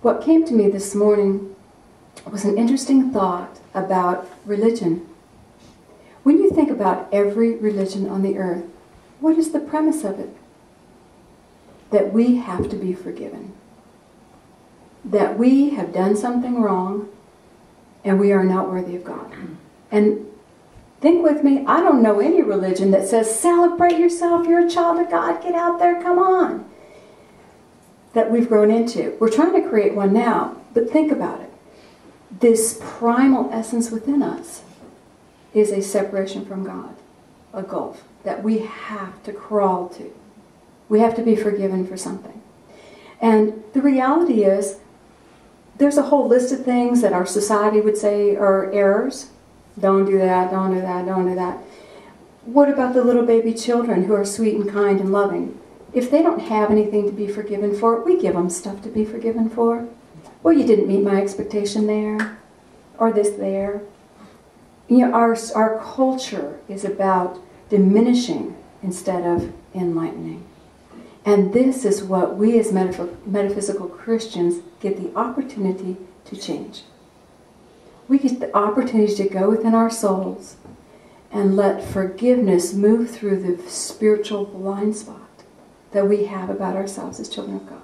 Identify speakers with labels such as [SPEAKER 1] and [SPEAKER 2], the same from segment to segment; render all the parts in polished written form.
[SPEAKER 1] What came to me this morning was an interesting thought about religion. When you think about every religion on the earth, what is the premise of it? That we have to be forgiven. That we have done something wrong and we are not worthy of God. And think with me, I don't know any religion that says, celebrate yourself, you're a child of God, get out there, come on. That we've grown into. We're trying to create one now, but think about it. This primal essence within us is a separation from God, a gulf that we have to crawl to. We have to be forgiven for something. And the reality is, there's a whole list of things that our society would say are errors. Don't do that, don't do that, don't do that. What about the little baby children who are sweet and kind and loving? If they don't have anything to be forgiven for, we give them stuff to be forgiven for. Well, you didn't meet my expectation there, or this there. You know, our culture is about diminishing instead of enlightening. And this is what we as metaphysical Christians get the opportunity to change. We get the opportunity to go within our souls and let forgiveness move through the spiritual blind spot that we have about ourselves as children of God.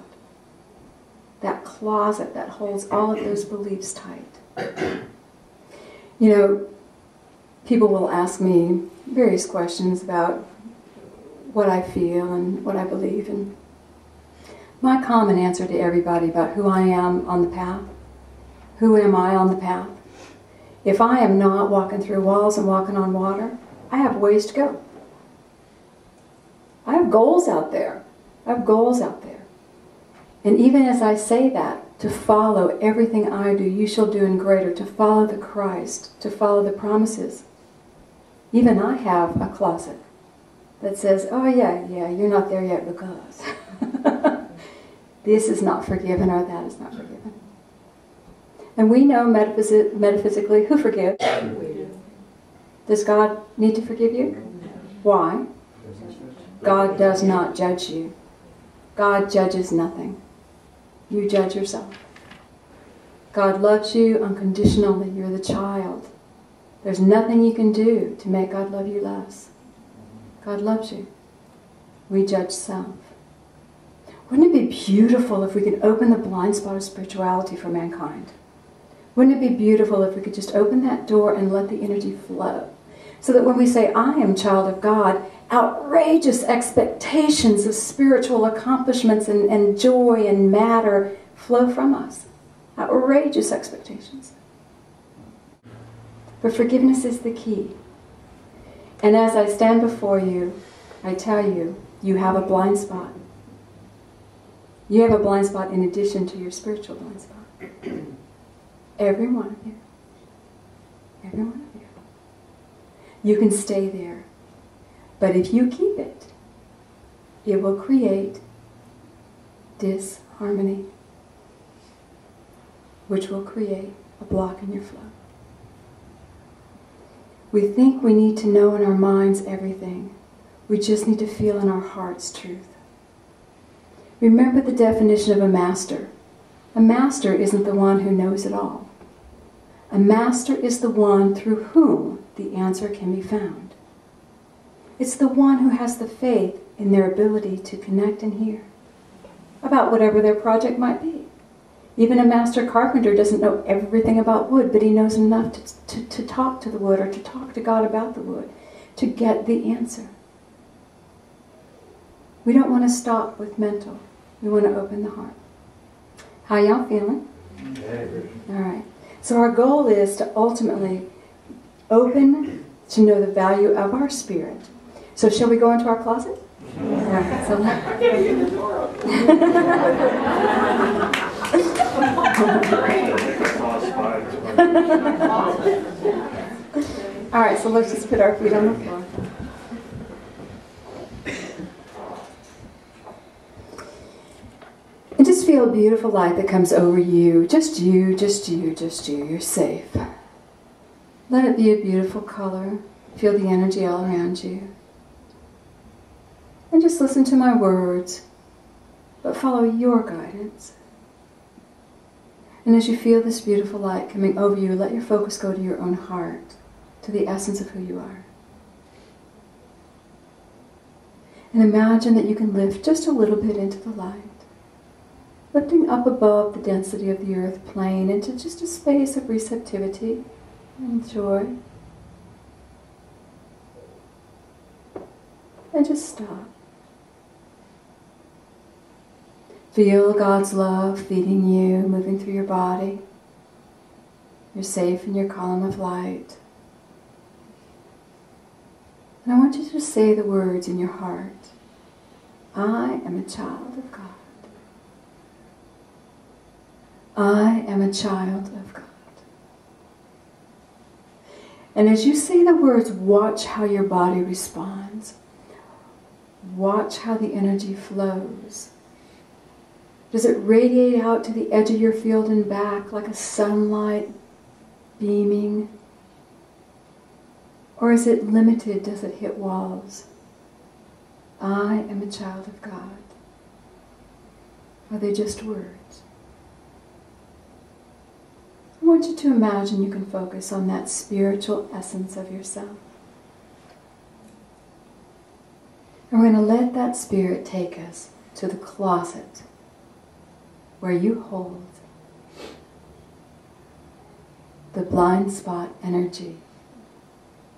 [SPEAKER 1] That closet that holds all of those beliefs tight. You know, people will ask me various questions about what I feel and what I believe. And my common answer to everybody about who I am on the path, who am I on the path? If I am not walking through walls and walking on water, I have ways to go. I have goals out there. I have goals out there. And even as I say that, to follow everything I do, you shall do in greater, to follow the Christ, to follow the promises. Even I have a closet that says, oh yeah, you're not there yet because this is not forgiven or that is not forgiven. And we know metaphysically who forgives.
[SPEAKER 2] We do.
[SPEAKER 1] Does God need to forgive you? Why? God does not judge you. God judges nothing. You judge yourself. God loves you unconditionally. You're the child. There's nothing you can do to make God love you less. God loves you. We judge self. Wouldn't it be beautiful if we could open the blind spot of spirituality for mankind? Wouldn't it be beautiful if we could just open that door and let the energy flow? So that when we say, I am child of God, outrageous expectations of spiritual accomplishments and joy and matter flow from us. Outrageous expectations. But forgiveness is the key. And as I stand before you, I tell you, you have a blind spot. You have a blind spot in addition to your spiritual blind spot. Every one of you. Every one of you. You can stay there. But if you keep it, it will create disharmony, which will create a block in your flow. We think we need to know in our minds everything. We just need to feel in our hearts truth. Remember the definition of a master. A master isn't the one who knows it all. A master is the one through whom the answer can be found. It's the one who has the faith in their ability to connect and hear about whatever their project might be. Even a master carpenter doesn't know everything about wood, but he knows enough to talk to the wood or to talk to God about the wood, to get the answer. We don't want to stop with mental. We want to open the heart. How y'all feeling? All right. So our goal is to ultimately open to know the value of our spirit. So shall we go into our closet? Yeah. All right, so let's just put our feet on the floor. And just feel a beautiful light that comes over you. Just you, just you, just you. You're safe. Let it be a beautiful color. Feel the energy all around you. And just listen to my words, but follow your guidance. And as you feel this beautiful light coming over you, let your focus go to your own heart, to the essence of who you are. And imagine that you can lift just a little bit into the light, lifting up above the density of the earth plane into just a space of receptivity and joy. And just stop. Feel God's love feeding you, moving through your body. You're safe in your column of light. And I want you to just say the words in your heart. I am a child of God. I am a child of God. And as you say the words, watch how your body responds. Watch how the energy flows. Does it radiate out to the edge of your field and back like a sunlight beaming? Or is it limited? Does it hit walls? I am a child of God. Are they just words? I want you to imagine you can focus on that spiritual essence of yourself. And we're going to let that spirit take us to the closet where you hold the blind spot energy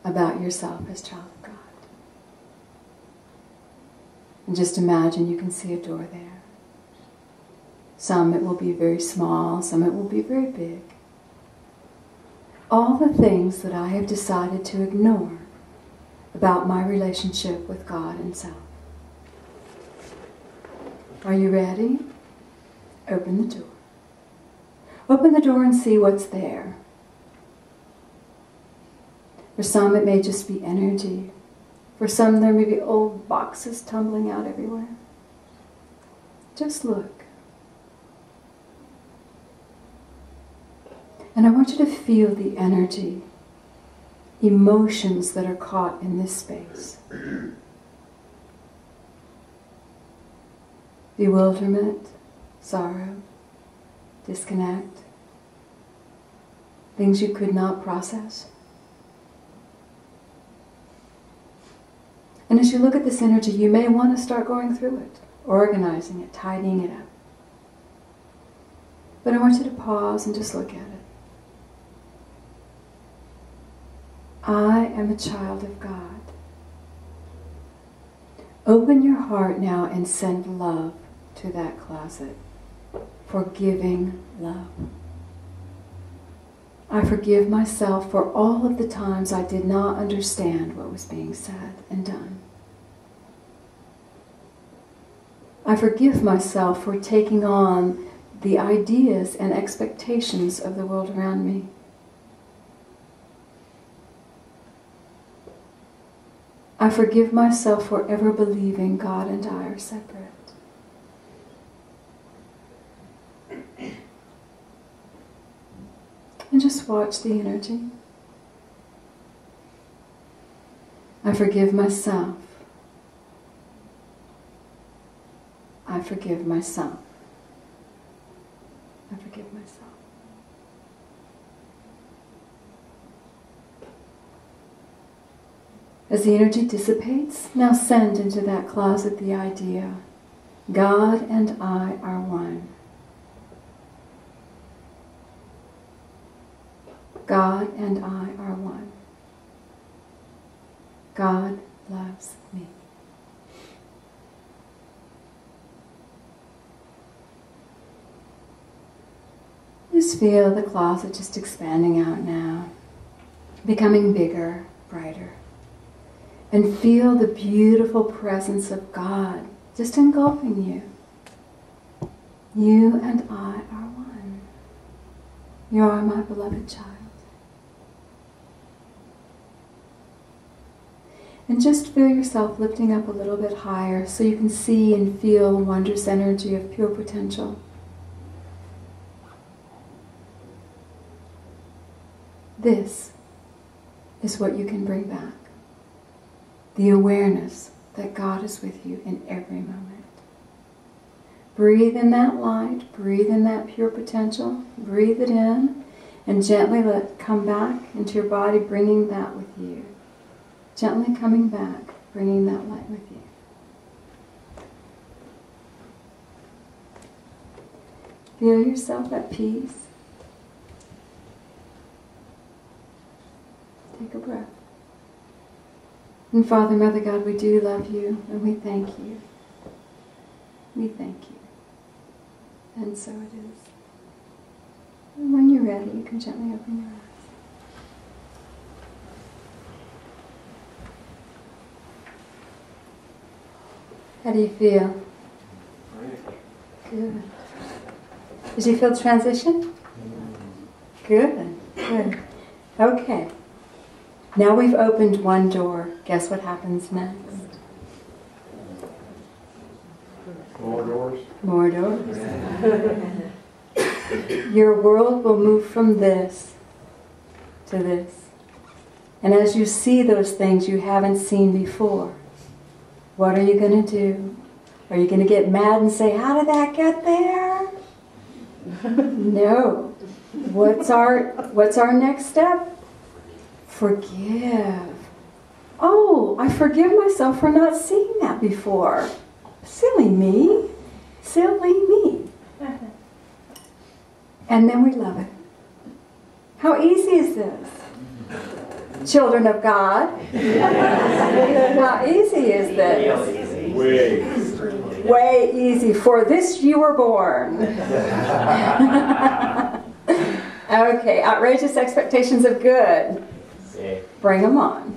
[SPEAKER 1] about yourself as child of God. And just imagine you can see a door there. Some it will be very small, some it will be very big. All the things that I have decided to ignore about my relationship with God and self. Are you ready? Open the door. Open the door and see what's there. For some it may just be energy. For some there may be old boxes tumbling out everywhere. Just look. And I want you to feel the energy, emotions that are caught in this space. Bewilderment, sorrow, disconnect, things you could not process. And as you look at this energy, you may want to start going through it, organizing it, tidying it up. But I want you to pause and just look at it. I am a child of God. Open your heart now and send love to that closet. Forgiving love. I forgive myself for all of the times I did not understand what was being said and done. I forgive myself for taking on the ideas and expectations of the world around me. I forgive myself for ever believing God and I are separate. And just watch the energy. I forgive myself. I forgive myself. I forgive myself. As the energy dissipates, now send into that closet the idea, God and I are one. God and I are one. God loves me. Just feel the closet just expanding out now, becoming bigger, brighter. And feel the beautiful presence of God just engulfing you. You and I are one. You are my beloved child. And just feel yourself lifting up a little bit higher so you can see and feel the wondrous energy of pure potential. This is what you can bring back. The awareness that God is with you in every moment. Breathe in that light. Breathe in that pure potential. Breathe it in. And gently let it come back into your body, bringing that with you. Gently coming back, bringing that light with you. Feel yourself at peace. Take a breath. And Father, Mother God, we do love you, and we thank you. We thank you. And so it is. And when you're ready, you can gently open your eyes. How do you feel? Good. Did you feel transition? Good. Good. Okay. Now we've opened one door. Guess what happens next?
[SPEAKER 2] More doors.
[SPEAKER 1] More doors. Your world will move from this to this. And as you see those things you haven't seen before, what are you going to do? Are you going to get mad and say, how did that get there? No. What's our next step? Forgive. Oh, I forgive myself for not seeing that before. Silly me. Silly me. And then we love it. How easy is this? Children of God. How easy is this? Way easy. For this you were born. Okay, outrageous expectations of good. Bring them on.